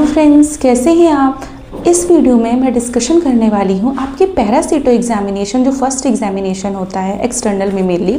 Friends, कैसे हैं आप। इस वीडियो में मैं डिस्कशन करने वाली हूँ आपके पैरासीटो एग्जामिनेशन, जो फर्स्ट एग्जामिनेशन होता है एक्सटर्नल में मेनली,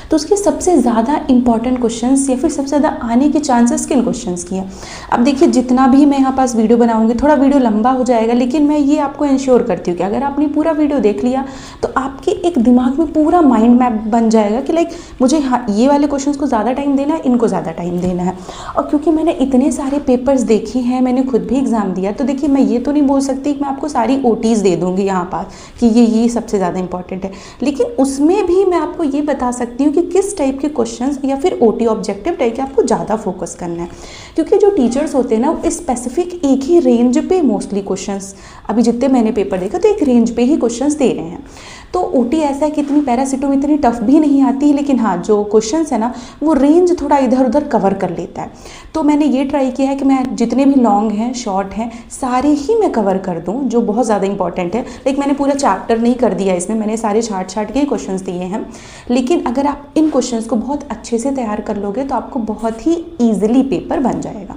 तो उसके सबसे ज़्यादा इंपॉर्टेंट क्वेश्चंस या फिर सबसे ज़्यादा आने के चांसेस किन क्वेश्चंस की हैं। अब देखिए, जितना भी मैं यहाँ पास वीडियो बनाऊँगी थोड़ा वीडियो लंबा हो जाएगा, लेकिन मैं ये आपको इंश्योर करती हूँ कि अगर आपने पूरा वीडियो देख लिया तो आपके एक दिमाग में पूरा माइंड मैप बन जाएगा कि लाइक मुझे हाँ ये वाले क्वेश्चन को ज़्यादा टाइम देना है, इनको ज़्यादा टाइम देना है। और क्योंकि मैंने इतने सारे पेपर्स देखे हैं, मैंने खुद भी एग्ज़ाम दिया, तो देखिए मैं ये तो नहीं बोल सकती कि मैं आपको सारी OTs दे दूँगी यहाँ पास कि ये सबसे ज़्यादा इंपॉर्टेंट है, लेकिन उसमें भी मैं आपको ये बता सकती हूँ कि किस टाइप के क्वेश्चंस या फिर OT ऑब्जेक्टिव टाइप के आपको ज़्यादा फोकस करना है। क्योंकि जो टीचर्स होते हैं ना, वो स्पेसिफिक एक ही रेंज पे मोस्टली क्वेश्चंस, अभी जितने मैंने पेपर देखा तो एक रेंज पे ही क्वेश्चंस दे रहे हैं। तो OT ऐसा है कि इतनी पैरासीटो में इतनी टफ भी नहीं आती है, लेकिन हाँ जो क्वेश्चंस है ना वो रेंज थोड़ा इधर उधर कवर कर लेता है। तो मैंने ये ट्राई किया है कि मैं जितने भी लॉन्ग हैं शॉर्ट हैं सारे ही मैं कवर कर दूं, जो बहुत ज़्यादा इंपॉर्टेंट है। लाइक मैंने पूरा चैप्टर नहीं कर दिया इसमें, मैंने सारे छाट के क्वेश्चंस दिए हैं। लेकिन अगर आप इन क्वेश्चंस को बहुत अच्छे से तैयार कर लोगे तो आपको बहुत ही ईजिली पेपर बन जाएगा।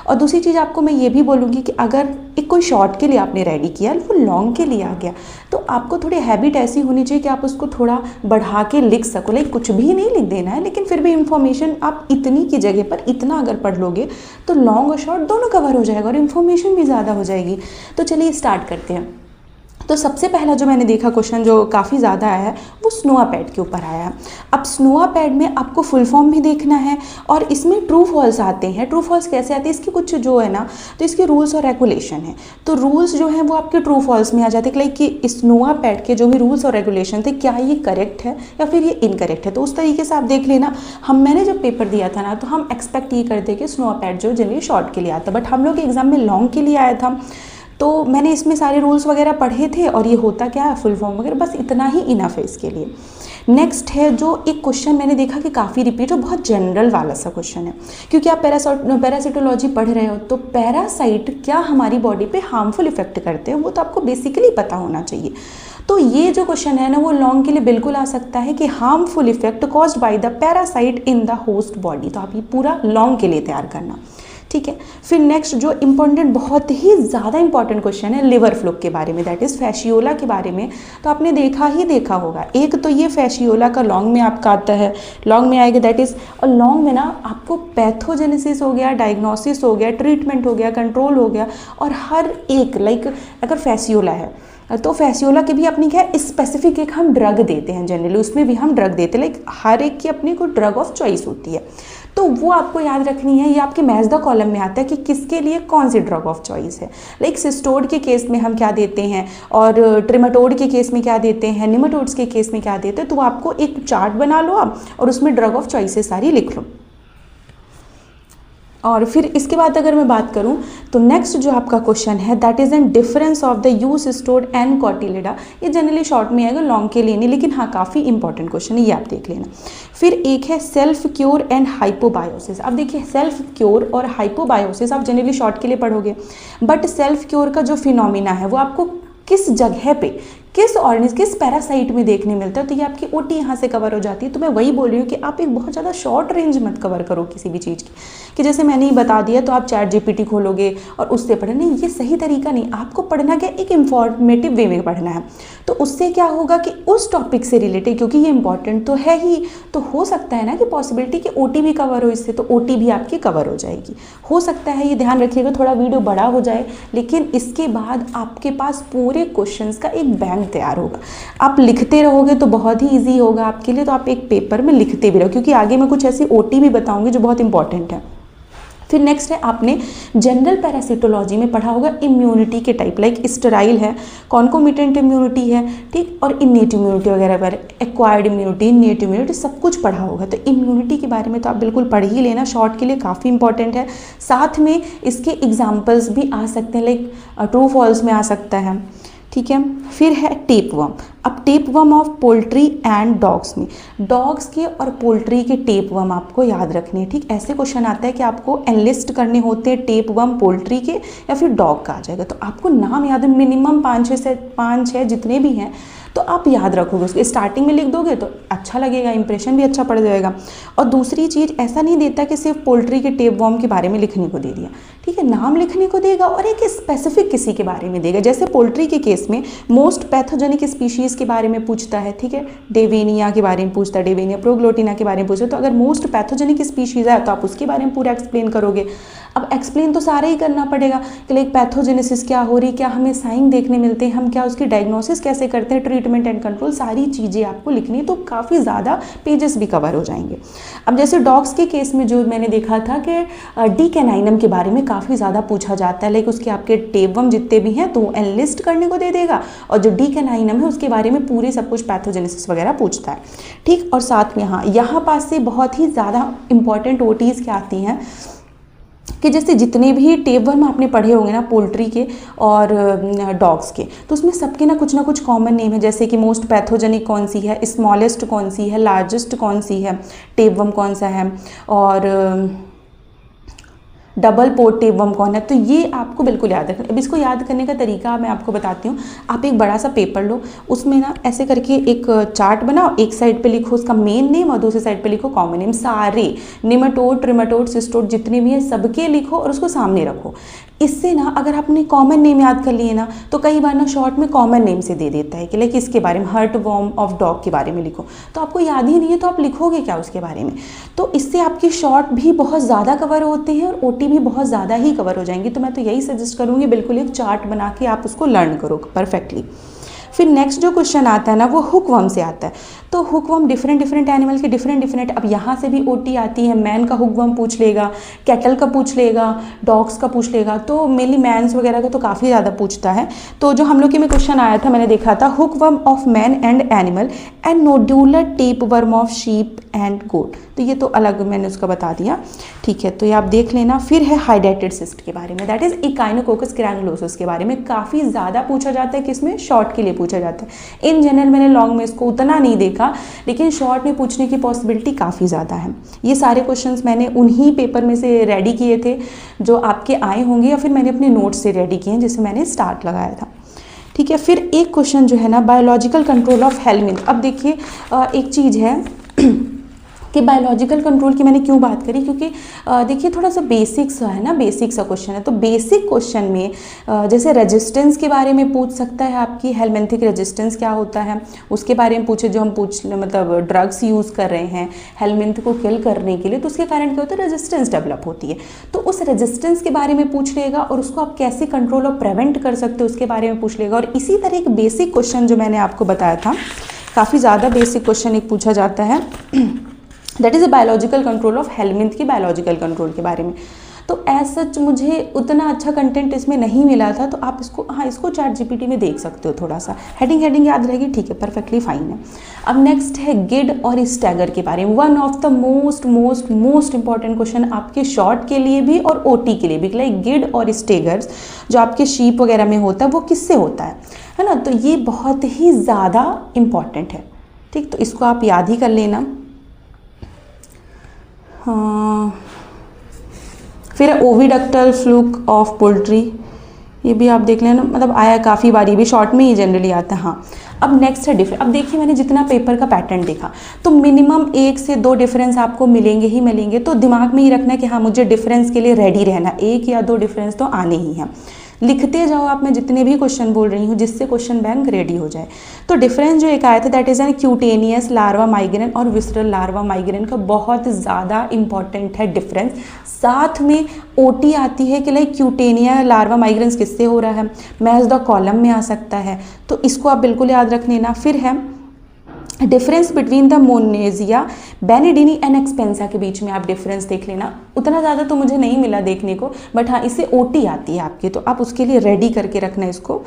और दूसरी चीज़ आपको मैं ये भी बोलूँगी कि अगर एक कोई शॉर्ट के लिए आपने रेडी किया, वो लॉन्ग के लिए आ गया, तो आपको थोड़ी हैबिट ऐसी होनी चाहिए कि आप उसको थोड़ा बढ़ा के लिख सको। लाइक कुछ भी नहीं लिख देना है, लेकिन फिर भी इन्फॉर्मेशन आप इतनी की जगह पर इतना अगर पढ़ लोगे तो लॉन्ग और शॉर्ट दोनों कवर हो जाएगा और इन्फॉर्मेशन भी ज़्यादा हो जाएगी। तो चलिए स्टार्ट करते हैं। तो सबसे पहला जो मैंने देखा क्वेश्चन जो काफ़ी ज़्यादा आया है वो स्नोआ पैड के ऊपर आया है। अब स्नोआ पैड में आपको फुल फॉर्म भी देखना है और इसमें ट्रू फॉल्स आते हैं। ट्रू फॉल्स कैसे आते हैं, इसके कुछ जो है ना, तो इसके रूल्स और रेगुलेशन है। तो रूल्स जो हैं वो आपके ट्रू फॉल्स में आ जाते हैं, लाइक कि स्नोआ पैड के जो भी रूल्स और रेगुलेशन थे क्या ये करेक्ट है या फिर ये इनकरेक्ट है। तो उस तरीके से आप देख लेना। मैंने जब पेपर दिया था ना, तो हम एक्सपेक्ट ये करते कि स्नोआ पैड जो जनरली शॉर्ट के लिए आता, बट हम लोग के एग्जाम में लॉन्ग के लिए आया था। तो मैंने इसमें सारे रूल्स वगैरह पढ़े थे और ये होता क्या है, फुल फॉर्म वगैरह, बस इतना ही इनफ है इसके लिए। नेक्स्ट है जो एक क्वेश्चन मैंने देखा कि काफ़ी रिपीट, जो बहुत जनरल वाला सा क्वेश्चन है, क्योंकि आप पैरासिटोलॉजी पढ़ रहे हो तो पैरासाइट क्या हमारी बॉडी पे हार्मफुल इफेक्ट करते हैं वो तो आपको बेसिकली पता होना चाहिए। तो ये जो क्वेश्चन है ना वो लॉन्ग के लिए बिल्कुल आ सकता है कि harmful effect caused by the parasite in the host body. तो आप ये पूरा लॉन्ग के लिए तैयार करना, ठीक है। फिर नेक्स्ट जो इम्पोर्टेंट, बहुत ही ज़्यादा इंपॉर्टेंट क्वेश्चन है लिवर फ्लूक के बारे में, दैट इज़ फैशियोला के बारे में। तो आपने देखा होगा, एक तो ये फैशियोला का लॉन्ग में आपका आता है, लॉन्ग में आएगा दैट इज़, और लॉन्ग में ना आपको पैथोजेनेसिस हो गया, डायग्नोसिस हो गया, ट्रीटमेंट हो गया, कंट्रोल हो गया, और हर एक लाइक अगर फैशियोला है तो फैशियोला के भी अपनी क्या है स्पेसिफिक एक हम ड्रग देते हैं, जनरली उसमें भी हम ड्रग देते हैं, लाइक हर एक की अपनी कोई ड्रग ऑफ चॉइस होती है। तो वो आपको याद रखनी है। ये आपके मैच द कॉलम में आता है कि किसके लिए कौन सी ड्रग ऑफ चॉइस है। लाइक सिस्टोड के केस में हम क्या देते हैं और ट्रिमेटोड के केस में क्या देते हैं, निमेटोड्स के केस में क्या देते हैं। तो वो आपको एक चार्ट बना लो आप और उसमें ड्रग ऑफ चॉइसेस सारी लिख लो। और फिर इसके बाद अगर मैं बात करूं तो नेक्स्ट जो आपका क्वेश्चन है that is an difference of the eucestoda and cotyloda. ये जनरली शॉर्ट में आएगा, लॉन्ग के लिए नहीं, लेकिन हाँ काफ़ी इंपॉर्टेंट क्वेश्चन है, ये आप देख लेना। फिर एक है सेल्फ क्योर एंड हाइपोबायोसिस। अब देखिए सेल्फ क्योर और हाइपोबायोसिस आप जनरली शॉर्ट के लिए पढ़ोगे, बट सेल्फ क्योर का जो फिनोमिना है वो आपको किस जगह पे, किस ऑर्गेनिज्म, किस पैरासाइट में देखने मिलता है, तो ये आपकी OT यहाँ से कवर हो जाती है। तो मैं वही बोल रही हूँ कि आप एक बहुत ज़्यादा शॉर्ट रेंज मत कवर करो किसी भी चीज़ की, कि जैसे मैंने ही बता दिया तो आप ChatGPT खोलोगे और उससे पढ़े, नहीं, ये सही तरीका नहीं। आपको पढ़ना क्या, एक इंफॉर्मेटिव वे में पढ़ना है। तो उससे क्या होगा कि उस टॉपिक से रिलेटेड, क्योंकि ये इंपॉर्टेंट तो है ही, तो हो सकता है ना कि पॉसिबिलिटी कि OT भी कवर हो इससे, तो OT भी आपकी कवर हो जाएगी। हो सकता है, ये ध्यान रखिएगा, थोड़ा वीडियो बड़ा हो जाए, लेकिन इसके बाद आपके पास पूरे क्वेश्चंस का एक बैंक तैयार होगा। आप लिखते रहोगे तो बहुत ही इजी होगा आपके लिए। तो आप एक पेपर में लिखते भी रहो, क्योंकि आगे मैं कुछ ऐसी OT भी बताऊंगी जो बहुत इंपॉर्टेंट है। फिर नेक्स्ट है, आपने जनरल पैरासिटोलॉजी में पढ़ा होगा इम्यूनिटी के टाइप, लाइक स्टेराइल है, कॉन्कोमिटेंट इम्यूनिटी है, ठीक, और इनेट इम्यूनिटी वगैरह वगैरह, एक्वायर्ड इम्यूनिटी, इनेट इम्यूनिटी, सब कुछ पढ़ा होगा। तो इम्यूनिटी के बारे में तो आप बिल्कुल पढ़ ही लेना, शॉर्ट के लिए काफ़ी इंपॉर्टेंट है। साथ में इसके एग्जाम्पल्स भी आ सकते हैं, लाइक ट्रू फॉल्स में आ सकता है, ठीक है। फिर है टेपवर्म। अब tapeworm of poultry and dogs में, डॉग्स के और पोल्ट्री के टेपवर्म आपको याद रखने हैं, ठीक। ऐसे क्वेश्चन आता है कि आपको एनलिस्ट करने होते हैं टेपवर्म पोल्ट्री के या फिर डॉग का आ जाएगा। तो आपको नाम याद है, मिनिमम 5-6 जितने भी हैं तो आप याद रखोगे उसको, स्टार्टिंग में लिख दोगे तो अच्छा लगेगा, इंप्रेशन भी अच्छा पड़ जाएगा। और दूसरी चीज़, ऐसा नहीं देता कि सिर्फ पोल्ट्री के टेपवर्म के बारे में लिखने को दे दिया, ठीक है, नाम लिखने को देगा और एक स्पेसिफिक किसी के बारे में देगा। जैसे पोल्ट्री के केस में मोस्ट पैथोजेनिक स्पीशीज़ के बारे में पूछता है, ठीक है, डेवेनिया के बारे में पूछता है, डेवेनिया प्रोग्लोटिना के बारे में पूछता है, तो अगर मोस्ट पैथोजेनिक स्पीशीज़ है तो आप उसके बारे में पूरा एक्सप्लेन करोगे। अब एक्सप्लेन तो सारा ही करना पड़ेगा कि लाइक पैथोजेनेसिस क्या हो रही, क्या हमें साइन देखने मिलते हैं, हम क्या उसकी डायग्नोसिस कैसे करते हैं, ट्रीटमेंट एंड कंट्रोल, सारी चीज़ें आपको लिखनी, तो काफ़ी ज़्यादा पेजेस भी कवर हो जाएंगे। अब जैसे डॉग्स के केस में जो मैंने देखा था कि डी कैनाइनम के बारे में काफ़ी ज़्यादा पूछा जाता है, लाइक उसके आपके टेपवर्म जितने भी हैं तो वो एनलिस्ट करने को दे देगा, और जो डी कैनाइनम है उसके बारे में पूरे सब कुछ पैथोजेनेसिस वगैरह पूछता है, ठीक। और साथ में यहाँ पास से बहुत ही ज़्यादा इंपॉर्टेंट ओटीज़ क्या आती हैं कि जैसे जितने भी टेपवर्म आपने पढ़े होंगे ना पोल्ट्री के और डॉग्स के, तो उसमें सबके ना कुछ कॉमन नेम है, जैसे कि मोस्ट पैथोजेनिक कौन सी है, स्मॉलेस्ट कौन सी है, लार्जेस्ट कौन सी है, टेपवर्म कौन सा है, और डबल पोर्ट टेपवर्म कौन है। तो ये आपको बिल्कुल याद रखना। अब इसको याद करने का तरीका मैं आपको बताती हूँ। आप एक बड़ा सा पेपर लो, उसमें ना ऐसे करके एक चार्ट बनाओ, एक साइड पे लिखो उसका मेन नेम और दूसरी साइड पे लिखो कॉमन नेम, सारे निमेटोड, ट्रिमेटोड, सिस्टोड जितने भी हैं सबके लिखो और उसको सामने रखो। इससे ना अगर आपने कॉमन नेम याद कर लिए ना तो कई बार ना शॉर्ट में कॉमन नेम से दे देता है कि लाइक इसके बारे में हर्ट वॉर्म ऑफ डॉग के बारे में लिखो, तो आपको याद ही नहीं है तो आप लिखोगे क्या उसके बारे में। तो इससे आपकी शॉर्ट भी बहुत ज़्यादा कवर होते हैं और ओटी भी बहुत ज़्यादा ही कवर हो जाएंगी। तो मैं तो यही सजेस्ट करूँगी बिल्कुल एक चार्ट बना के आप उसको लर्न करो परफेक्टली। फिर नेक्स्ट जो क्वेश्चन आता है ना वो हुकवर्म से आता है। तो हुकवर्म डिफरेंट एनिमल के डिफरेंट, अब यहाँ से भी ओटी आती है, मैन का हुकवर्म पूछ लेगा, कैटल का पूछ लेगा, डॉग्स का पूछ लेगा, तो मेनली मैन्स वगैरह का तो काफ़ी ज़्यादा पूछता है। तो जो हम लोग के में क्वेश्चन आया था मैंने देखा था, hookworm of man and animal and nodular tapeworm of sheep and goat, तो ये तो अलग मैंने उसका बता दिया, ठीक है, तो ये आप देख लेना। फिर है हाइड्रेटेड सिस्ट के बारे में, दैट इज इकाइनोकोकस ग्रैनुलोसस के बारे में काफ़ी ज़्यादा पूछा जाता है, किसमें, शॉर्ट के लिए पूछा जाता है। इन जनरल मैंने लॉन्ग में इसको उतना नहीं देखा, लेकिन शॉर्ट में पूछने की पॉसिबिलिटी काफ़ी ज़्यादा है। ये सारे क्वेश्चंस मैंने उन्हीं पेपर में से रेडी किए थे जो आपके आए होंगे, या फिर मैंने अपने नोट्स से रेडी किए हैं जिसे मैंने स्टार्ट लगाया था, ठीक है। फिर एक क्वेश्चन जो है ना बायोलॉजिकल कंट्रोल ऑफ हेलमिंथ। अब देखिए एक चीज़ है कि बायोलॉजिकल कंट्रोल की मैंने क्यों बात करी, क्योंकि देखिए थोड़ा सा बेसिक सा है ना, बेसिक सा क्वेश्चन है। तो बेसिक क्वेश्चन में जैसे रेजिस्टेंस के बारे में पूछ सकता है, आपकी हेलमिंथिक रेजिस्टेंस क्या होता है उसके बारे में पूछे, जो हम मतलब ड्रग्स यूज़ कर रहे हैं हेलमिंथ को किल करने के लिए, तो उसके कारण क्या होता है, रेजिस्टेंस डेवलप होती है। तो उस रेजिस्टेंस के बारे में पूछ लेगा और उसको आप कैसे कंट्रोल और प्रिवेंट कर सकते हो उसके बारे में पूछ लेगा। और इसी तरह एक बेसिक क्वेश्चन जो मैंने आपको बताया था, काफ़ी ज़्यादा बेसिक क्वेश्चन एक पूछा जाता है, that is a biological control of helminth की बायोलॉजिकल कंट्रोल के बारे में। तो एज सच मुझे उतना अच्छा कंटेंट इसमें नहीं मिला था, तो आप इसको इसको ChatGPT में देख सकते हो, थोड़ा सा हेडिंग याद रहेगी, ठीक है, परफेक्टली फाइन है। अब नेक्स्ट है गिड और स्टैगर के बारे में, one of the most important question आपके शॉर्ट के लिए भी और ओटी के लिए भी। लाइक गिड और स्टैगर्स जो आपके शीप वगैरह में होता है वो किससे होता है ना, तो ये बहुत ही ज़्यादा इम्पॉर्टेंट है, ठीक। तो इसको आप याद ही कर लेना। फिर ओविडक्टल फ्लूक ऑफ पोल्ट्री, ये भी आप देख लेना, मतलब आया काफ़ी बार, ये भी शॉर्ट में ही जनरली आता है। हाँ, अब नेक्स्ट है डिफरेंस। अब देखिए मैंने जितना पेपर का पैटर्न देखा तो मिनिमम 1 से 2 डिफरेंस आपको मिलेंगे ही मिलेंगे, तो दिमाग में ही रखना है कि हाँ मुझे डिफरेंस के लिए रेडी रहना, 1 या 2 डिफरेंस तो आने ही हैं। लिखते जाओ आप, मैं जितने भी क्वेश्चन बोल रही हूँ जिससे क्वेश्चन बैंक रेडी हो जाए। तो डिफरेंस जो एक आया था that is an cutaneous larva migraine और विसरल लार्वा माइग्रेन का बहुत ज़्यादा इंपॉर्टेंट है डिफरेंस। साथ में ओटी आती है कि लाइक क्यूटेनिया लार्वा माइग्रेन्स किससे हो रहा है, मैच द कॉलम में आ सकता है, तो इसको आप बिल्कुल याद रख लेना। फिर है डिफरेंस बिटवीन द मोनेजिया बेनिडिनी एंड एक्सपेंसा के बीच में आप डिफरेंस देख लेना। उतना ज़्यादा तो मुझे नहीं मिला देखने को, बट हाँ इससे ओटी आती है आपकी, तो आप उसके लिए रेडी करके रखना इसको,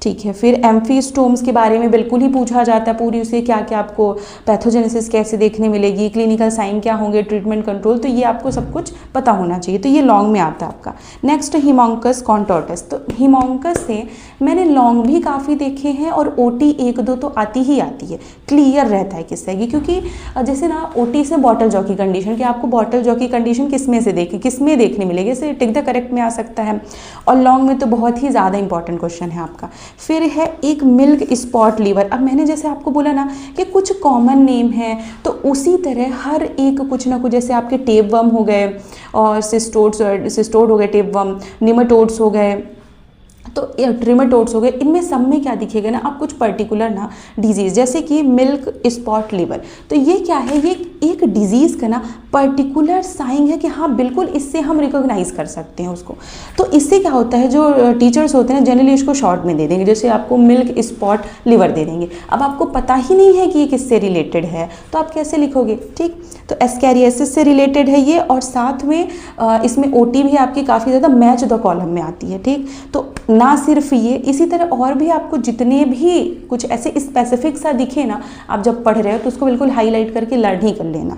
ठीक है। फिर एम्फीस्टोम्स के बारे में बिल्कुल ही पूछा जाता है पूरी, उसे क्या क्या आपको पैथोजेनेसिस कैसे देखने मिलेगी, क्लिनिकल साइन क्या होंगे, ट्रीटमेंट कंट्रोल, तो ये आपको सब कुछ पता होना चाहिए। तो ये लॉन्ग में आता है आपका। नेक्स्ट हिमोंकस कॉन्टोर्टस, तो हिमोंकस से मैंने लॉन्ग भी काफ़ी देखे हैं और ओटी 1-2 तो आती ही आती है, क्लियर रहता है किससे, क्योंकि जैसे ना ओटी से बॉटल जॉ की कंडीशन, कि आपको बॉटल जॉ की कंडीशन किसमें देखने मिलेगी, जैसे टिक द करेक्ट में आ सकता है, और लॉन्ग में तो बहुत ही ज़्यादा इंपॉर्टेंट क्वेश्चन है आपका। फिर है एक मिल्क स्पॉट लीवर। अब मैंने जैसे आपको बोला ना कि कुछ कॉमन नेम है, तो उसी तरह हर एक कुछ ना कुछ, जैसे आपके टेपवर्म हो गए और सिस्टोड हो गए, टेपवर्म, निमेटोड्स हो गए, तो ट्रिमेटोड्स हो गए, इनमें सब में क्या दिखेगा ना, आप कुछ पर्टिकुलर ना डिजीज़, जैसे कि मिल्क स्पॉट लिवर, तो ये क्या है, ये एक डिजीज़ का ना पर्टिकुलर साइन है कि हाँ बिल्कुल इससे हम रिकॉग्नाइज कर सकते हैं उसको। तो इससे क्या होता है, जो टीचर्स होते हैं ना जनरली इसको शॉर्ट में दे देंगे, जैसे आपको मिल्क स्पॉट लिवर दे देंगे। अब आपको पता ही नहीं है कि ये किससे रिलेटेड है, तो आप कैसे लिखोगे, ठीक। तो एस्कैरियासिस से रिलेटेड है ये, और साथ में इसमें ओटी भी आपकी काफ़ी ज़्यादा मैच द कॉलम में आती है, ठीक। तो ना सिर्फ ये, इसी तरह और भी आपको जितने भी कुछ ऐसे स्पेसिफिक सा दिखे ना, आप जब पढ़ रहे हो तो उसको बिल्कुल हाईलाइट करके लर्न ही कर लेना।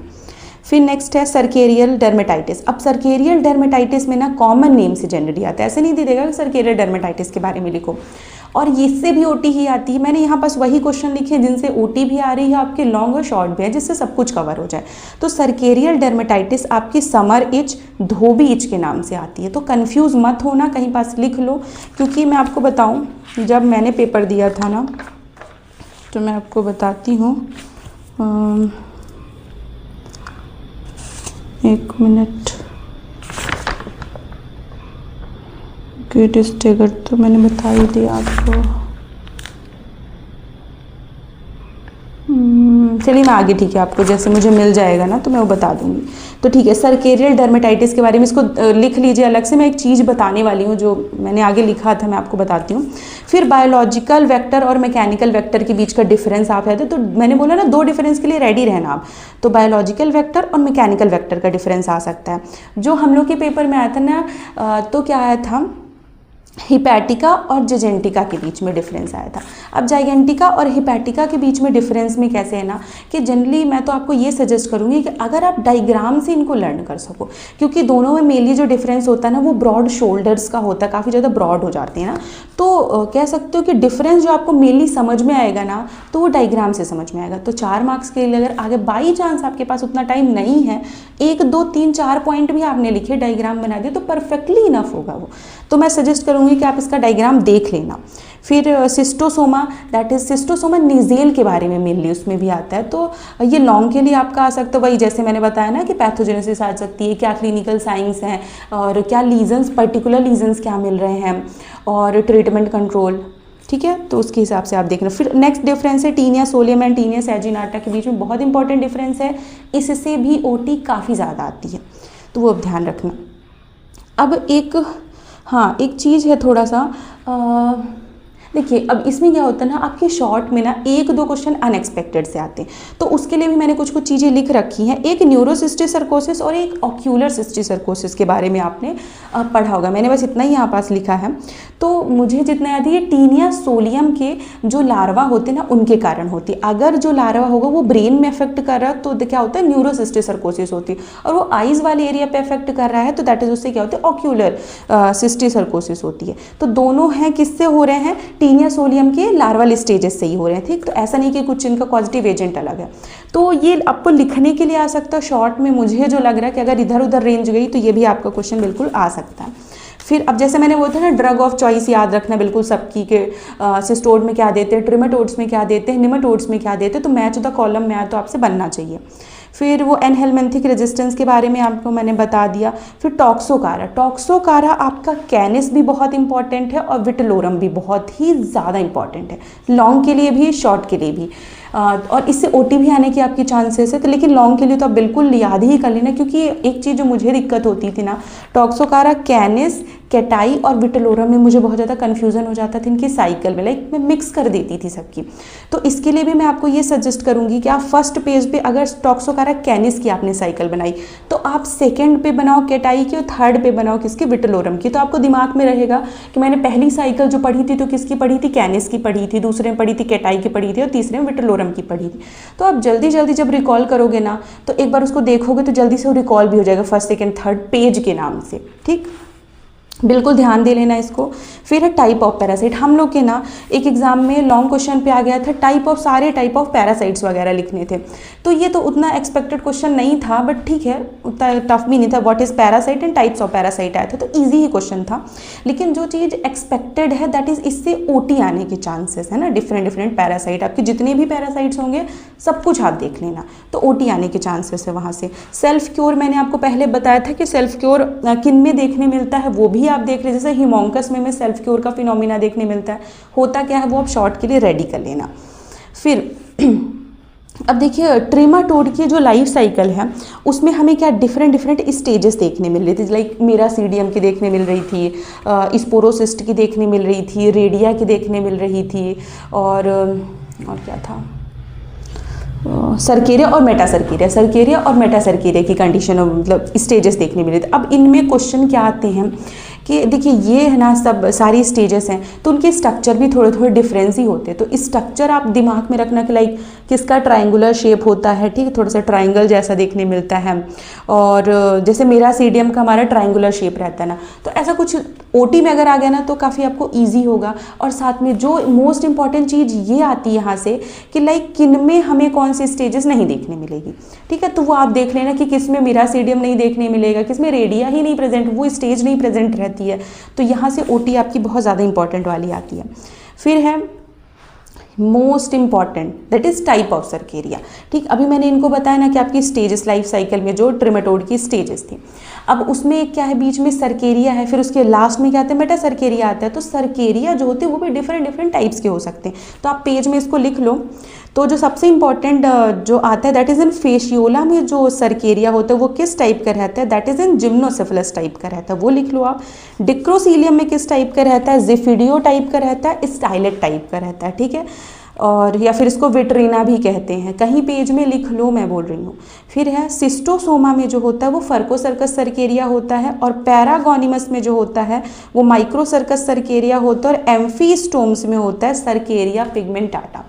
फिर नेक्स्ट है सर्केरियल डर्मेटाइटिस। अब सर्केरियल डर्मेटाइटिस में ना कॉमन नेम से जनरली आता है, ऐसे नहीं दे देगा कि सर्केरियल डर्मेटाइटिस के बारे में लिखो, और इससे भी ओटी ही आती है। मैंने यहाँ पास वही क्वेश्चन लिखे जिनसे ओटी भी आ रही है, आपके लॉन्ग और शॉर्ट भी है, जिससे सब कुछ कवर हो जाए। तो सर्केरियल डर्मेटाइटिस आपकी समर इच, धोबी इच के नाम से आती है। तो कंफ्यूज मत होना, कहीं पास लिख लो, क्योंकि मैं आपको बताऊँ जब मैंने पेपर दिया था ना, तो मैं आपको बताती हूँ, एक मिनट, ग्रेटेस्ट टेगर तो मैंने बता ही दिया आपको। चलिए मैं आगे, ठीक है, आपको जैसे मुझे मिल जाएगा ना तो मैं वो बता दूंगी। तो ठीक है, सर्केरियल डर्मेटाइटिस के बारे में इसको लिख लीजिए अलग से, मैं एक चीज़ बताने वाली हूँ जो मैंने आगे लिखा था, मैं आपको बताती हूँ। फिर बायोलॉजिकल वेक्टर और मैकेनिकल वेक्टर के बीच का डिफरेंस आप है, तो मैंने बोला ना 2 डिफरेंस के लिए रेडी रहना आप। तो बायोलॉजिकल वेक्टर और मैकेनिकल वेक्टर का डिफरेंस आ सकता है। जो हम लोग के पेपर में आया था ना, तो क्या आया था, हिपैटिका और जजेंटिका के बीच में डिफरेंस आया था। अब जाइगेंटिका और हिपैटिका के बीच में डिफरेंस में कैसे है ना, कि जनरली मैं तो आपको ये सजेस्ट करूँगी कि अगर आप डायग्राम से इनको लर्न कर सको, क्योंकि दोनों में मेनली जो डिफरेंस होता है ना वो ब्रॉड शोल्डर्स का होता है, काफ़ी ज़्यादा ब्रॉड हो जाते हैं ना, तो कह सकते हो कि डिफरेंस जो आपको मेनली समझ में आएगा ना, तो वो डायग्राम से समझ में आएगा। तो 4 मार्क्स के लिए अगर आगे बाई चांस आपके पास उतना टाइम नहीं है, 1, 2, 3, 4 पॉइंट भी आपने लिखे, डायग्राम बना दिए, तो परफेक्टली इनफ होगा वो। तो मैं सजेस्ट करूँगी कि आप इसका डायग्राम देख लेना। फिर सिस्टोसोमा, दैट इज सिस्टोसोमा नेजेल के बारे में मेनली उसमें भी आता है। तो ये लॉन्ग के लिए आपका आ सकता है, वही जैसे मैंने बताया ना कि पैथोजेनेसिस आ सकती है, क्या क्लिनिकल साइंस हैं और क्या लीजन्स, पर्टिकुलर लीजन्स क्या मिल रहे हैं, और ट्रीटमेंट कंट्रोल, ठीक है। तो उसके हिसाब से आप देखना। फिर नेक्स्ट डिफरेंस है Taenia solium and Taenia saginata के बीच में, बहुत इंपॉर्टेंट डिफरेंस है, इससे भी ओटी काफ़ी ज़्यादा आती है, तो वो अब ध्यान रखना। अब एक चीज़ है थोड़ा सा, देखिए अब इसमें क्या होता है ना, आपके शॉर्ट में ना 1-2 क्वेश्चन अनएक्सपेक्टेड से आते हैं, तो उसके लिए भी मैंने कुछ चीज़ें लिख रखी हैं। एक न्यूरोसिस्टिक सर्कोसिस और एक ऑक्यूलर सिस्टिक सर्कोसिस के बारे में आपने पढ़ा होगा, मैंने बस इतना ही यहाँ पास लिखा है। तो मुझे जितना याद है, ये टीनिया सोलियम के जो लार्वा होते हैं ना उनके कारण होती है। अगर जो लार्वा होगा वो ब्रेन में अफेक्ट कर रहा है तो क्या होता है, न्यूरोसिस्टिक सर्कोसिस होती है, और वो आइज़ वाले एरिया पे अफेक्ट कर रहा है तो दैट इज उससे क्या होता है, ऑक्यूलर सिस्टिक सर्कोसिस होती है। तो दोनों हैं किससे हो रहे हैं, टीनिया सोलियम के लार्वल स्टेजेस से ही हो रहे हैं, ठीक। तो ऐसा नहीं कि कुछ इनका पॉजिटिव एजेंट अलग है। तो ये आपको लिखने के लिए आ सकता है शॉर्ट में, मुझे जो लग रहा है कि अगर इधर उधर रेंज गई तो ये भी आपका क्वेश्चन बिल्कुल आ सकता है। फिर अब जैसे मैंने बोला था ना, ड्रग ऑफ चॉइस याद रखना बिल्कुल सबकी, के सिस्टोड में क्या देते हैं, ट्रिमेटोड्स में क्या देते हैं, निमेटोड्स में क्या देते हैं, तो मैच द कॉलम में आया तो आपसे बनना चाहिए। फिर वो एनहेलमेंथिक रेजिस्टेंस के बारे में आपको मैंने बता दिया। फिर टॉक्सोकारा आपका कैनिस भी बहुत इंपॉर्टेंट है और विटिलोरम भी बहुत ही ज़्यादा इंपॉर्टेंट है, लॉन्ग के लिए भी शॉर्ट के लिए भी, और इससे ओटी भी आने की आपकी चांसेस है। तो लेकिन लॉन्ग के लिए तो आप बिल्कुल याद ही कर लेना, क्योंकि एक चीज़ जो मुझे दिक्कत होती थी ना, टॉक्सोकारा, कैनिस, कैटाई और विटिलोरम में मुझे बहुत ज़्यादा कन्फ्यूज़न हो जाता था इनकी साइकिल में, लाइक मैं मिक्स कर देती थी सबकी। तो इसके लिए भी मैं आपको ये सजेस्ट करूँगी कि आप फर्स्ट पेज पे अगर टॉक्सोकारा कैनिस की आपने साइकिल बनाई तो आप सेकंड पे बनाओ कैटाई की और थर्ड पे बनाओ किसकी, विटिलोरम की। तो आपको दिमाग में रहेगा कि मैंने पहली साइकिल जो पढ़ी थी तो किसकी पढ़ी थी, कैनिस की पढ़ी थी, दूसरे में पढ़ी थी कैटाई की पढ़ी थी, और तीसरे में विटिलोरम की पढ़ी थी। तो आप जल्दी जल्दी जब रिकॉल करोगे ना तो एक बार उसको देखोगे तो जल्दी से वो रिकॉल भी हो जाएगा फर्स्ट सेकेंड थर्ड पेज के नाम से, ठीक। बिल्कुल ध्यान दे लेना इसको। फिर है टाइप ऑफ पैरासाइट। हम लोग के ना एक एग्जाम में लॉन्ग क्वेश्चन पे आ गया था टाइप ऑफ, सारे टाइप ऑफ पैरासाइट्स वगैरह लिखने थे, तो ये तो उतना एक्सपेक्टेड क्वेश्चन नहीं था, बट ठीक है, उतना टफ भी नहीं था। What is parasite and types of parasite आया था, तो ईजी ही क्वेश्चन था। लेकिन जो चीज़ एक्सपेक्टेड है दैट इज इससे ओटी आने के चांसेस है ना, डिफरेंट पैरासाइट, आपके जितने भी पैरासाइट्स होंगे सब कुछ आप देख लेना, तो ओटी आने के चांसेस है वहाँ से। सेल्फ क्योर मैंने आपको पहले बताया था कि सेल्फ क्योर किन में देखने मिलता है, वो भी आप देख रहे, जैसे हिमोंकस में सेल्फ क्योर का फिनोमिना देखने मिलता है, होता क्या है वो आप शॉर्ट के लिए रेडी कर लेना। फिर अब देखिए ट्रेमाटोड की जो लाइफ साइकिल है उसमें हमें क्या डिफरेंट स्टेजेस देखने मिल रही थी, लाइक मेरासीडियम की देखने मिल रही थी, स्पोरोसिस्ट की देखने मिल रही थी, रेडिया की देखने मिल रही थी, और क्या था, सर्केरिया और मेटासर्केरिया, सर्केरिया और मेटासर्केरिया की कंडीशन, मतलब स्टेजेस देखने मिले थे। अब इनमें क्वेश्चन क्या आते हैं कि देखिए ये है ना सब सारी स्टेजेस हैं, तो उनके स्ट्रक्चर भी थोड़े डिफरेंस ही होते हैं, तो स्ट्रक्चर आप दिमाग में रखना कि लाइक किसका ट्रायंगुलर शेप होता है, ठीक है, थोड़ा सा ट्रायंगल जैसा देखने मिलता है, और जैसे मेरासीडियम का हमारा ट्रायंगुलर शेप रहता है ना, तो ऐसा कुछ ओटी में अगर आ गया ना तो काफ़ी आपको ईजी होगा। और साथ में जो मोस्ट इंपॉर्टेंट चीज़ ये आती है यहाँ से कि लाइक किन में हमें कौन सी स्टेजेस नहीं देखने मिलेगी, ठीक है, तो वो आप देख लेना कि किस में मेरासीडियम नहीं देखने मिलेगा, किस में रेडिया ही नहीं प्रेजेंट, वो स्टेज नहीं प्रेजेंट रहती है, तो यहाँ से ओटी आपकी बहुत ज़्यादा इंपॉर्टेंट वाली आती है। फिर है most important that is type of cercaria, ठीक, अभी मैंने इनको बताया ना कि आपकी स्टेजेस लाइफ साइकिल में जो ट्रेमाटोड की स्टेजेस थी, अब उसमें एक क्या है, बीच में सर्केरिया है, फिर उसके लास्ट में क्या आता है, मेटा सर्केरिया आता है, तो सर्केरिया जो होते हैं वो भी डिफरेंट टाइप्स के हो सकते हैं, तो आप पेज में इसको लिख लो। तो जो सबसे इंपॉर्टेंट जो आता है दैट इज इन फेशियोला में जो सर्केरिया होता है वो किस टाइप का रहता है, दैट इज इन जिम्नोसिफिलस टाइप का रहता है, वो लिख लो आप। डिक्रोसीलियम में किस टाइप का रहता है, जिफिडियो टाइप का रहता है, स्टाइलेट टाइप का रहता है, ठीक है, और या फिर इसको विट्रीना भी कहते हैं, कहीं पेज में लिख लो, मैं बोल रही हूँ। फिर है सिस्टोसोमा में जो होता है वो फर्कोसर्कस सर्केरिया होता है, और पैरागोनिमस में जो होता है वो माइक्रोसर्कस सर्केरिया होता है, और एम्फीस्टोम्स में होता है सर्केरिया पिगमेंटाटा।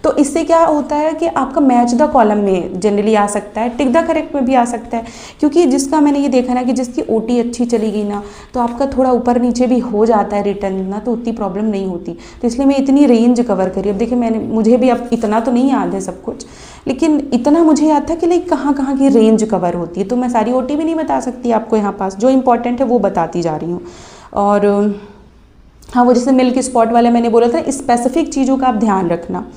तो इससे क्या होता है कि आपका मैच द कॉलम में जनरली आ सकता है, टिक द करेक्ट में भी आ सकता है, क्योंकि जिसका मैंने ये देखा ना कि जिसकी ओटी अच्छी चली गई ना तो आपका थोड़ा ऊपर नीचे भी हो जाता है रिटर्न ना, तो उतनी प्रॉब्लम नहीं होती, तो इसलिए मैं इतनी रेंज कवर करी। अब देखिए मुझे भी अब इतना तो नहीं याद है सब कुछ, लेकिन इतना मुझे याद था कि लाइक कहाँ की रेंज कवर होती है, तो मैं सारी ओटी भी नहीं बता सकती आपको यहाँ पास, जो इंपॉर्टेंट है वो बताती जा रही हूँ। और हाँ, वो जैसे मिल्क स्पॉट वाले मैंने बोला था, स्पेसिफिक चीज़ों का आप ध्यान रखना।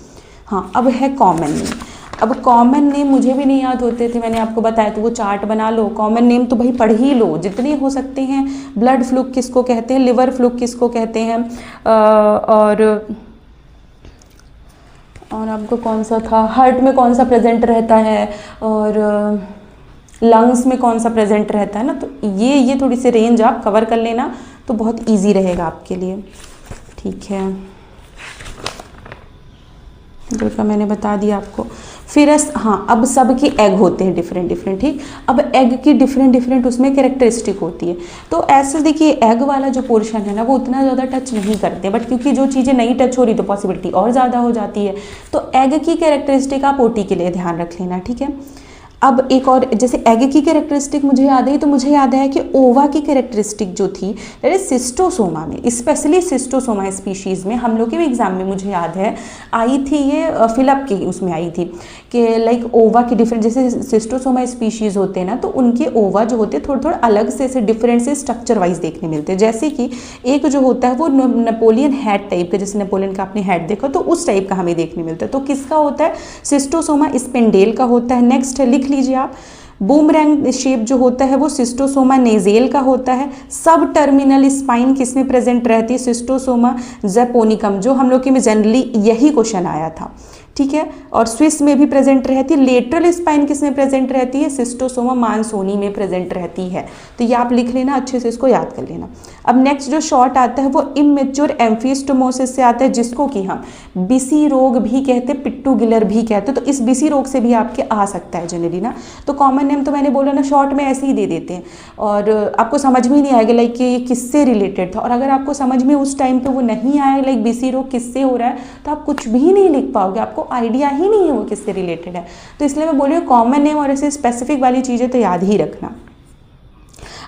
हाँ, अब है कॉमन नेम। अब कॉमन नेम मुझे भी नहीं याद होते थे, मैंने आपको बताया, तो वो चार्ट बना लो, कॉमन नेम तो भाई पढ़ ही लो जितने हो सकते हैं। ब्लड फ्लूक किसको कहते हैं, लिवर फ्लूक किसको कहते हैं, और आपको कौन सा था, हार्ट में कौन सा प्रेजेंट रहता है, और लंग्स में कौन सा प्रेजेंट रहता है ना, तो ये थोड़ी सी रेंज आप कवर कर लेना तो बहुत ईजी रहेगा आपके लिए, ठीक है, जो का मैंने बता दिया आपको। फिर हाँ, अब सबके एग होते हैं डिफरेंट, ठीक, अब एग की डिफरेंट उसमें कैरेक्टरिस्टिक होती है, तो ऐसे देखिए एग वाला जो पोर्शन है ना वो उतना ज़्यादा टच नहीं करते, बट क्योंकि जो चीज़ें नहीं टच हो रही तो पॉसिबिलिटी और ज़्यादा हो जाती है, तो एग की कैरेक्टरिस्टिक आप ओटी के लिए ध्यान रख लेना, ठीक है। अब एक और, जैसे एग की कैरेक्टरिस्टिक मुझे याद है, तो मुझे याद है कि ओवा की कैरेक्टरिस्टिक जो थी दैट इज सिस्टोसोमा में, स्पेशली सिस्टोसोमा स्पीशीज़ में हम लोग के भी एग्जाम में मुझे याद है आई थी, ये फिलअप की उसमें आई थी कि लाइक ओवा की डिफरेंट, जैसे सिस्टोसोमा स्पीशीज़ होते हैं ना तो उनके ओवा जो होते हैं थोड़े अलग से डिफरेंट से स्ट्रक्चर वाइज देखने मिलते हैं, जैसे कि एक जो होता है वो नेपोलियन हैट टाइप का, जैसे नेपोलियन का आपने हैट देखा तो उस टाइप का हमें देखने मिलता है, तो किसका होता है, सिस्टोसोमा स्पेंडेल का होता है। नेक्स्ट है, लिख लीजिए आप, बूमरैंग शेप जो होता है वो सिस्टोसोमा नेजेल का होता है। सब टर्मिनल स्पाइन किसमें प्रेजेंट रहती है, सिस्टोसोमा ज़ेपोनिकम, जो हम लोग के में जनरली यही क्वेश्चन आया था, ठीक है, और स्विस में भी प्रेजेंट रहती है। लेटरल स्पाइन किसमें प्रेजेंट रहती है, सिस्टोसोमा मानसोनी में प्रेजेंट रहती है, तो ये आप लिख लेना, अच्छे से इसको याद कर लेना। अब नेक्स्ट जो शॉर्ट आता है वो इमेच्योर एम्फीस्टोमोसिस से आता है, जिसको कि हम बिसी रोग भी कहते हैं, पिट्टू गिलर भी कहते हैं, तो इस बिसी रोग से भी आपके आ सकता है जनरली ना, तो कॉमन नेम तो मैंने बोला ना शॉर्ट में ऐसे ही दे देते हैं, और आपको समझ में नहीं आएगा लाइक कि ये किससे रिलेटेड था, और अगर आपको समझ में उस टाइम पे वो नहीं आया लाइक बिसी रोग किससे हो रहा है तो आप कुछ भी नहीं लिख पाओगे, आपको आइडिया ही नहीं है वो किससे रिलेटेड है, तो इसलिए मैं बोल रही हूँ कॉमन नेम और ऐसे स्पेसिफिक वाली चीज़ें तो याद ही रखना।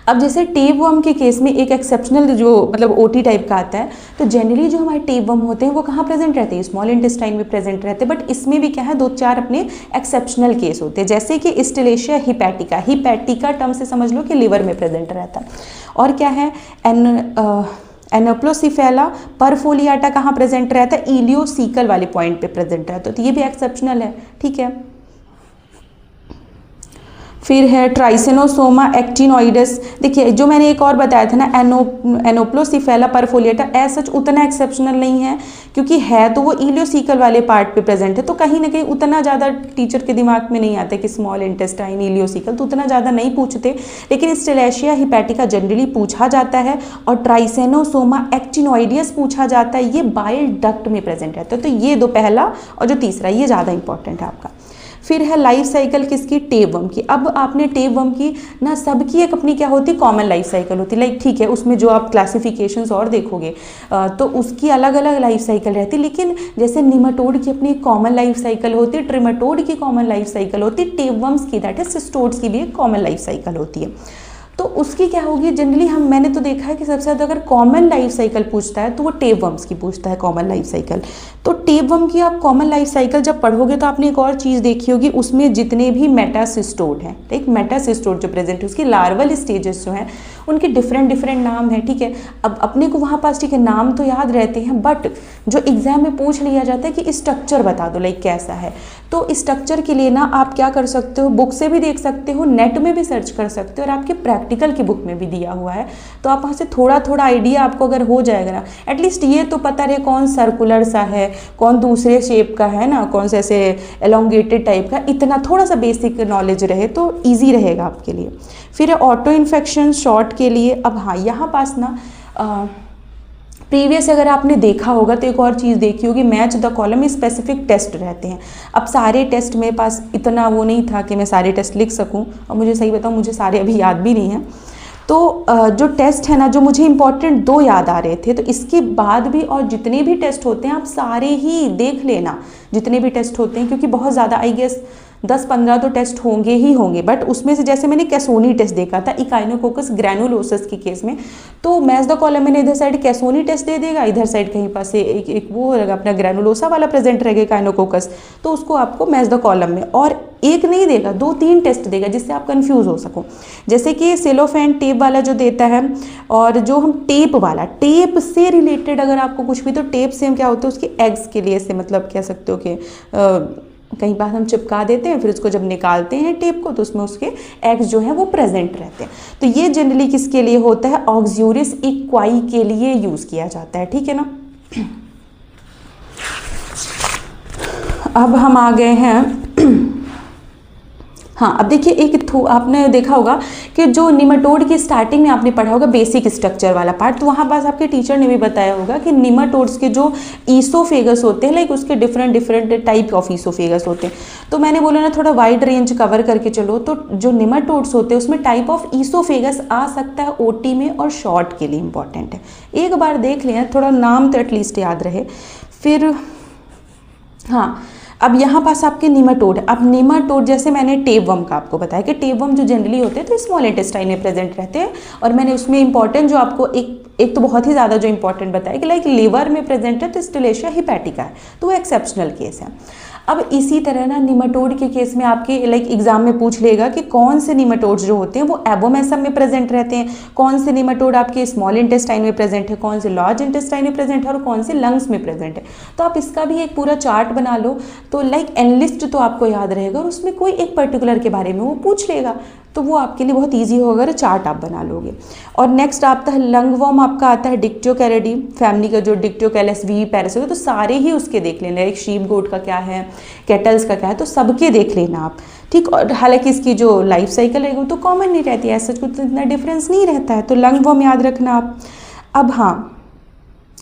अब जैसे टेपवर्म के केस में एक एक्सेप्शनल जो मतलब ओटी टाइप का आता है, तो जनरली जो हमारे टेपवर्म होते हैं वो कहाँ प्रेजेंट रहते हैं, स्मॉल इंटेस्टाइन में प्रेजेंट रहते हैं, बट इसमें भी क्या है 2-4 अपने एक्सेप्शनल केस होते हैं, जैसे कि स्टेलेशिया हिपैटिका, हिपैटिका टर्म से समझ लो कि लिवर में प्रेजेंट रहता है। और क्या है एनोप्लोसिफेला परफोलियाटा कहाँ प्रेजेंट रहता है, इलियोसीकल वाले पॉइंट पे प्रेजेंट रहता है, तो ये भी एक्सेप्शनल है, ठीक है। फिर है ट्राइसेनोसोमा एक्टिनोइडस, देखिए जो मैंने एक और बताया था ना एनोप्लोसिफेला परफोलियाटा, एज सच उतना एक्सेप्शनल नहीं है, क्योंकि है तो वो इलियोसीकल वाले पार्ट पे प्रेजेंट है, तो कहीं ना कहीं उतना ज़्यादा टीचर के दिमाग में नहीं आता कि स्मॉल इंटेस्टाइन इलियोसीकल, तो उतना ज़्यादा नहीं पूछते, लेकिन स्टेलेशिया हिपैटिका जनरली पूछा जाता है, और ट्राइसेनोसोमा एक्टिनोइडियस पूछा जाता है, ये बाइल डक्ट में प्रेजेंट रहता है। तो ये दो, पहला और जो तीसरा, ये ज़्यादा इंपॉर्टेंट है आपका। फिर है लाइफ साइकिल किसकी, टेपवर्म की। अब आपने टेपवर्म की ना, सबकी एक अपनी क्या होती, कॉमन लाइफ साइकिल होती, लाइक ठीक है, उसमें जो आप क्लासिफिकेशंस और देखोगे तो उसकी अलग अलग लाइफ साइकिल रहती है, लेकिन जैसे निमाटोड की अपनी कॉमन लाइफ साइकिल होती है, ट्रिमेटोड की कॉमन लाइफ साइकिल होती है, टेपवर्म्स की दैट इज सिस्टोड्स की भी एक कॉमन लाइफ साइकिल होती है। तो उसकी क्या होगी, जनरली मैंने तो देखा है कि सबसे ज़्यादा अगर कॉमन लाइफ साइकिल पूछता है तो वो टेपवर्म्स की पूछता है कॉमन लाइफ साइकिल। तो टेपवर्म की आप कॉमन लाइफ साइकिल जब पढ़ोगे तो आपने एक और चीज़ देखी होगी, उसमें जितने भी मेटासिस्टोड हैं, एक मेटासिस्टोड जो प्रेजेंट है, उसकी लार्वल स्टेजेस जो हैं उनके डिफरेंट नाम हैं, ठीक है। अब अपने को वहाँ पास ठीक है नाम तो याद रहते हैं, बट जो एग्जाम में पूछ लिया जाता है कि स्ट्रक्चर बता दो, लाइक कैसा है, तो स्ट्रक्चर के लिए ना आप क्या कर सकते हो, बुक से भी देख सकते हो, नेट में भी सर्च कर सकते हो, और आपके प्रैक्टिकल की बुक में भी दिया हुआ है, तो आप वहाँ से थोड़ा आइडिया आपको अगर हो जाएगा ना, एटलीस्ट ये तो पता रहे कौन सर्कुलर सा है, कौन दूसरे शेप का है ना, कौन से ऐसे एलोंगेटेड टाइप का, इतना थोड़ा सा बेसिक नॉलेज रहे तो ईजी रहेगा आपके लिए। फिर ऑटो इन्फेक्शन शॉर्ट के लिए। अब हाँ, यहाँ पास ना प्रीवियस अगर आपने देखा होगा तो एक और चीज़ देखी होगी, मैच द कॉलम में स्पेसिफिक टेस्ट रहते हैं। अब सारे टेस्ट मेरे पास इतना वो नहीं था कि मैं सारे टेस्ट लिख सकूं, और मुझे सही बताऊं मुझे सारे अभी याद भी नहीं हैं। तो जो टेस्ट है ना, जो मुझे इंपॉर्टेंट 2 याद आ रहे थे, तो इसके बाद भी और जितने भी टेस्ट होते हैं आप सारे ही देख लेना, जितने भी टेस्ट होते हैं, क्योंकि बहुत ज़्यादा आई गेस 10-15 तो टेस्ट होंगे ही होंगे, बट उसमें से जैसे मैंने कैसोनी टेस्ट देखा था इकाइनोकोकस ग्रैनुलोसस के केस में, तो मैच द कॉलम मैंने इधर साइड कैसोनी टेस्ट दे देगा, इधर साइड कहीं पास से एक वो रहेगा अपना ग्रैनुलोसा वाला प्रेजेंट रहेगा इकाइनोकोकस, तो उसको आपको मैच द कॉलम में, और एक नहीं देगा 2-3 टेस्ट देगा जिससे आप कंफ्यूज हो सको, जैसे कि सेलोफेन टेप वाला जो देता है, और जो हम टेप वाला, टेप से रिलेटेड अगर आपको कुछ भी, तो टेप से हम क्या होता है उसके एग्स के लिए से मतलब कह सकते हो कि कहीं बार हम चिपका देते हैं, फिर उसको जब निकालते हैं टेप को तो उसमें उसके एग्स जो है वो प्रेजेंट रहते हैं। तो ये जनरली किसके लिए होता है, ऑक्स्यूरिस इक्वाई के लिए यूज़ किया जाता है, ठीक है ना। अब हम आ गए हैं हाँ, अब देखिए एक आपने देखा होगा कि जो निमाटोड की स्टार्टिंग में आपने पढ़ा होगा बेसिक स्ट्रक्चर वाला पार्ट, तो वहाँ पास आपके टीचर ने भी बताया होगा कि निमाटोड्स के जो ईसोफेगस होते हैं, लाइक उसके डिफरेंट टाइप ऑफ ईसोफेगस होते हैं। तो मैंने बोला ना थोड़ा वाइड रेंज कवर करके चलो, तो जो निमाटोड्स होते हैं उसमें टाइप ऑफ ईसोफेगस आ सकता है ओटी में, और शॉर्ट के लिए इंपॉर्टेंट है, एक बार देख लें, थोड़ा नाम तो एटलीस्ट याद रहे। फिर हाँ, अब यहाँ पास आपके निमाटोड, अब निमाटोड जैसे मैंने टेपवर्म का आपको बताया कि टेपवर्म जो जनरली होते हैं तो स्मॉल इंटेस्टाइन में प्रेजेंट रहते हैं, और मैंने उसमें इंपॉर्टेंट जो आपको एक तो बहुत ही ज़्यादा जो इंपॉर्टेंट बताया कि लाइक लिवर में प्रेजेंट है तो स्टेलेशिया हिपैटिका है, तो वो एक्सेप्शनल केस है। अब इसी तरह ना निमाटोड के केस में आपके लाइक एग्जाम में पूछ लेगा कि कौन से निमाटोड्स जो होते हैं वो एबोमेसम में प्रेजेंट रहते हैं, कौन से निमाटोड आपके स्मॉल इंटेस्टाइन में प्रेजेंट है, कौन से लार्ज इंटेस्टाइन में प्रेजेंट है, और कौन से लंग्स में प्रेजेंट है। तो आप इसका भी एक पूरा चार्ट बना लो, तो लाइक एनलिस्ट तो आपको याद रहेगा, और उसमें कोई एक पर्टिकुलर के बारे में वो पूछ लेगा, तो वो आपके लिए बहुत ईजी होगा अगर चार्ट आप बना लोगे। और नेक्स्ट आता है लंगवॉर्म, आपका आता है डिक्टियोकैरिडी फैमिली का, जो डिक्टियोकैलस वी पैरासिट, तो सारे ही उसके देख लेना, एक शीप गोट का क्या है, कैटल्स का क्या है, तो सबके देख लेना आप, ठीक। और हालांकि इसकी जो लाइफ साइकिल है वो तो कॉमन नहीं रहती है, ऐसा कुछ इतना डिफरेंस नहीं रहता है, तो लंगवॉर्म याद रखना आप। अब हाँ,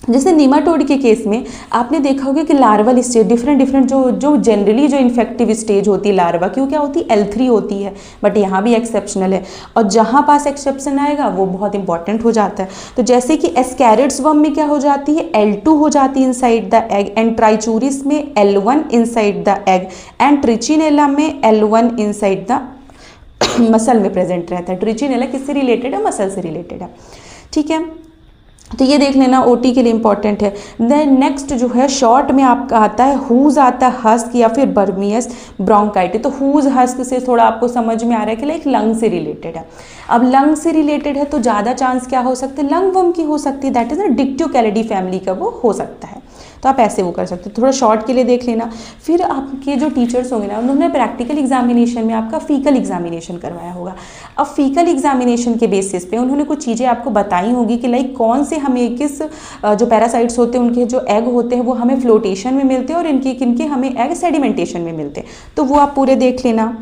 जैसे निमाटोड के केस में आपने देखा होगा कि लार्वल स्टेज डिफरेंट जो जनरली जो इन्फेक्टिव स्टेज होती है लार्वा की, वो क्या होती है, L3 होती है, बट यहाँ भी एक्सेप्शनल है, और जहाँ पास एक्सेप्शन आएगा वो बहुत इंपॉर्टेंट हो जाता है। तो जैसे कि एस्कैरिड्स वर्म में क्या हो जाती है, L2 हो जाती है inside the egg, and trichuris में L1 inside the egg, and trichinella में L1 इनसाइड द मसल में प्रेजेंट रहता है। ट्रिचिनेला किससे रिलेटेड है? मसल से रिलेटेड है, ठीक है। तो ये देख लेना ओटी के लिए इंपॉर्टेंट है। देन नेक्स्ट जो है शॉर्ट में आपका आता है हुज आता है हस्क या फिर बर्मियस ब्रोंकाइटिस। तो हुज हस्क से थोड़ा आपको समझ में आ रहा है कि लाइक लंग से रिलेटेड है। अब लंग से रिलेटेड है तो ज़्यादा चांस क्या हो सकते हैं? लंग वर्म की हो सकती है, दैट इज ना डिक्टियोकैलिडी फैमिली का वो हो सकता है। तो आप ऐसे वो कर सकते हो, थोड़ा शॉर्ट के लिए देख लेना। फिर आपके जो टीचर्स होंगे ना उन्होंने प्रैक्टिकल एग्जामिनेशन में आपका फीकल एग्जामिनेशन करवाया होगा। अब फीकल एग्जामिनेशन के बेसिस पे उन्होंने कुछ चीज़ें आपको बताई होगी कि लाइक कौन से हमें किस जो पैरासाइट्स होते हैं उनके जो एग होते हैं वो हमें फ्लोटेशन में मिलते हैं और इनके किनके हमें एग सेडिमेंटेशन में मिलते हैं। तो वो आप पूरे देख लेना।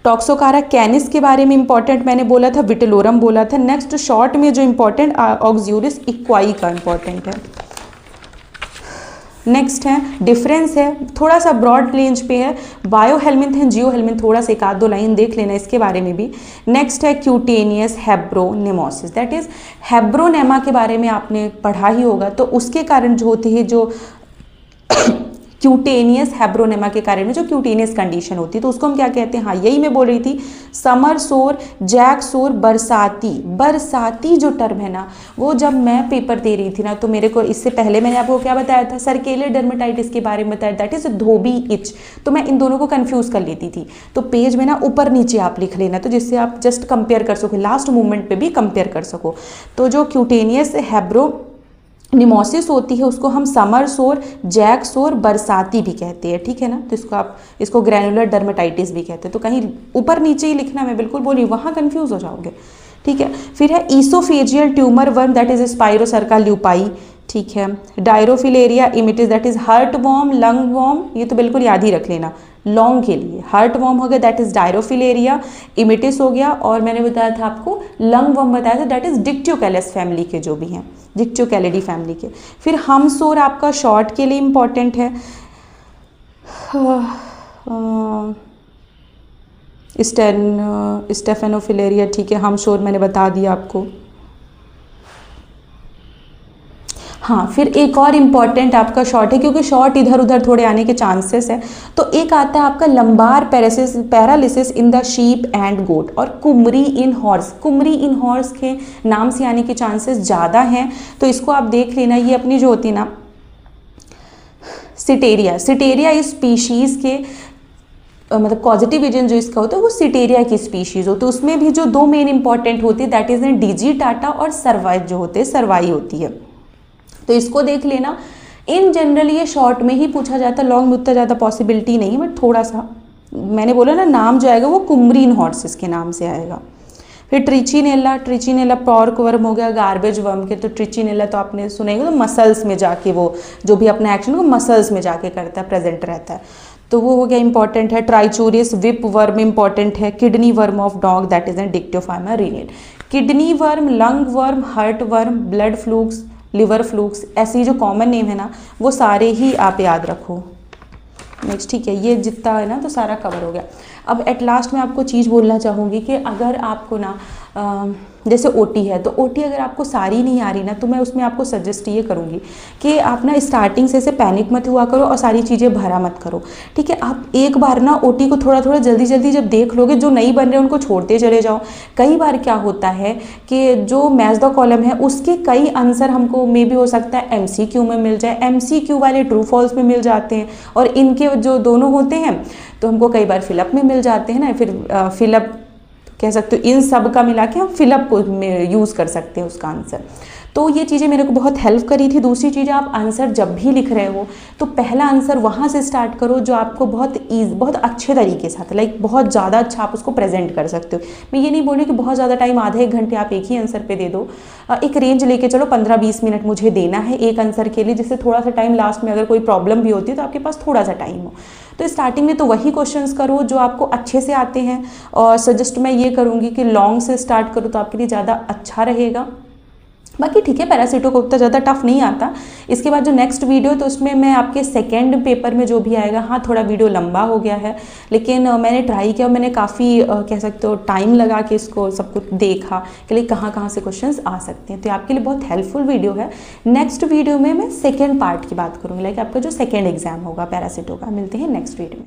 टॉक्सोकारा कैनिस के बारे में इंपॉर्टेंट मैंने बोला था, विटिलोरम बोला था। नेक्स्ट शॉर्ट में जो इंपॉर्टेंट ऑक्स्यूरिस इक्वाई का इंपॉर्टेंट है। नेक्स्ट है डिफरेंस है, थोड़ा सा ब्रॉड रेंज पे है। बायोहेल्मिंथ एंड जियोहेल्मिंथ, थोड़ा सा एक आध दो लाइन देख लेना इसके बारे में भी। नेक्स्ट है क्यूटेनियस हेब्रोनेमोसिस, दैट इज हेब्रोनेमा के बारे में आपने पढ़ा ही होगा। तो उसके कारण जो होती है जो क्यूटेनियस हेब्रोनेमा के कारण में जो क्यूटेनियस कंडीशन होती है तो उसको हम क्या कहते हैं? हाँ यही मैं बोल रही थी, समर सोर, जैक सोर, बरसाती। बरसाती जो टर्म है ना वो जब मैं पेपर दे रही थी ना तो मेरे को इससे पहले मैंने आपको क्या बताया था? सर्केलियर डर्मेटाइटिस के बारे में बताया, दैट इज धोबी इच। तो मैं इन दोनों को कंफ्यूज कर लेती थी। तो पेज में ना ऊपर नीचे आप लिख लेना तो जिससे आप जस्ट कंपेयर कर सको, लास्ट मोमेंट पे भी कंपेयर कर सको। तो जो क्यूटेनियस हेब्रोनेमोसिस होती है उसको हम समर सोर, जैक सोर, बरसाती भी कहते हैं, ठीक है ना। तो इसको आप इसको ग्रैनुलर डर्मेटाइटिस भी कहते हैं। तो कहीं ऊपर नीचे ही लिखना, मैं बिल्कुल बोल रही हूँ, वहाँ कंफ्यूज हो जाओगे, ठीक है। फिर है oesophageal tumour worm, that is spirocerca lupi, ठीक है। Dirofilaria immitis, that is heart worm, lung worm, ये तो बिल्कुल याद ही रख लेना लॉन्ग के लिए। हार्ट वॉर्म हो गया दैट इज डायरोफिलेरिया, इमिटिस हो गया, और मैंने बताया था आपको लंग वॉर्म बताया था दैट इज डिक्टियोकैलस फैमिली के जो भी हैं, डिक्टियोकैलिडी फैमिली के। फिर हमसोर आपका शॉर्ट के लिए इंपॉर्टेंट है। स्टेफेनोफिलेरिया, ठीक है, हमसोर मैंने बता दिया आपको। हाँ फिर एक और इम्पॉर्टेंट आपका शॉर्ट है, क्योंकि शॉर्ट इधर उधर थोड़े आने के चांसेस है। तो एक आता है आपका lumbar paralysis in the sheep and goat, और कुमरी इन हॉर्स। कुमरी इन हॉर्स के नाम से आने के चांसेस ज़्यादा हैं, तो इसको आप देख लेना। ये अपनी जो होती है ना सिटेरिया, सिटेरिया इस स्पीशीज़ के मतलब पॉजिटिव एजेंट जो इसका होता है वो सिटेरिया की स्पीशीज़ होती है। उसमें भी जो दो मेन इंपॉर्टेंट होती है दैट इज डिजिटाटा और सर्वाई जो होते हैं, सर्वाई होती है। तो इसको देख लेना। इन जनरल ये शॉर्ट में ही पूछा जाता है, लॉन्ग में उतना ज़्यादा पॉसिबिलिटी नहीं है, बट थोड़ा सा मैंने बोला ना नाम जो आएगा वो कुमरीन हॉर्सेस के नाम से आएगा। फिर ट्रिचिनेला, ट्रिचिनेला पॉर्क वर्म हो गया, गार्बेज वर्म के। तो ट्रिचिनेला तो आपने सुनेगा, तो मसल्स में जाके वो जो भी अपना एक्शन वो मसल्स में जाके करता है, प्रेजेंट रहता है, तो वो हो गया इंपॉर्टेंट है। ट्राइचोरियस विप वर्म इंपॉर्टेंट है। Kidney worm of dog, that is an dioctophyma renale. Kidney worm, lung worm, heart worm, blood flukes, liver flukes, ऐसी जो कॉमन नेम है ना वो सारे ही आप याद रखो। नेक्स्ट, ठीक है, ये जितना है ना तो सारा कवर हो गया। अब एट लास्ट में आपको चीज़ बोलना चाहूँगी कि अगर आपको ना जैसे ओटी है तो ओटी अगर आपको सारी नहीं आ रही ना तो मैं उसमें आपको सजेस्ट ये करूँगी कि आप ना स्टार्टिंग से पैनिक मत हुआ करो और सारी चीज़ें भरा मत करो, ठीक है। आप एक बार ना ओटी को थोड़ा थोड़ा जल्दी जल्दी जब देख लोगे, जो नहीं बन रहे उनको छोड़ते चले जाओ। कई बार क्या होता है कि जो मैच द कॉलम है उसके कई आंसर हमको मे भी हो सकता है एमसीक्यू में मिल जाए, एमसीक्यू वाले ट्रू फॉल्स में मिल जाते हैं, और इनके जो दोनों होते हैं तो हमको कई बार फिलअप में मिल जाते हैं ना। फिर फिलअप कह सकते हो, इन सब का मिला के हम फिलअप को यूज़ कर सकते हैं उसका आंसर। तो ये चीज़ें मेरे को बहुत हेल्प करी थी। दूसरी चीज़, आप आंसर जब भी लिख रहे हो तो पहला आंसर वहाँ से स्टार्ट करो जो आपको बहुत अच्छे तरीके से आता है, लाइक बहुत ज़्यादा अच्छा आप उसको प्रेजेंट कर सकते हो। मैं ये नहीं बोल रही कि बहुत ज़्यादा टाइम, आधा एक घंटे आप एक ही आंसर पे दे दो। एक रेंज लेके चलो, 15-20 मिनट मुझे देना है एक आंसर के लिए, जिससे थोड़ा सा टाइम लास्ट में अगर कोई प्रॉब्लम भी होती है तो आपके पास थोड़ा सा टाइम हो। तो स्टार्टिंग में तो वही क्वेश्चंस करो जो आपको अच्छे से आते हैं, और सजेस्ट मैं ये करूँगी कि लॉन्ग से स्टार्ट करो तो आपके लिए ज़्यादा अच्छा रहेगा। बाकी ठीक है, पैरासीटो को उतना ज़्यादा टफ नहीं आता। इसके बाद जो नेक्स्ट वीडियो तो उसमें मैं आपके सेकेंड पेपर में जो भी आएगा, हाँ थोड़ा वीडियो लंबा हो गया है लेकिन मैंने ट्राई किया, मैंने काफ़ी कह सकते हो टाइम लगा के इसको सब कुछ देखा कि लिए कहाँ कहाँ से क्वेश्चंस आ सकते हैं। तो आपके लिए बहुत हेल्पफुल वीडियो है। नेक्स्ट वीडियो में मैं सेकेंड पार्ट की बात करूँगी, लाइक आपका जो सेकेंड एग्जाम होगा पैरासीटो का। मिलते हैं नेक्स्ट वीडियो में।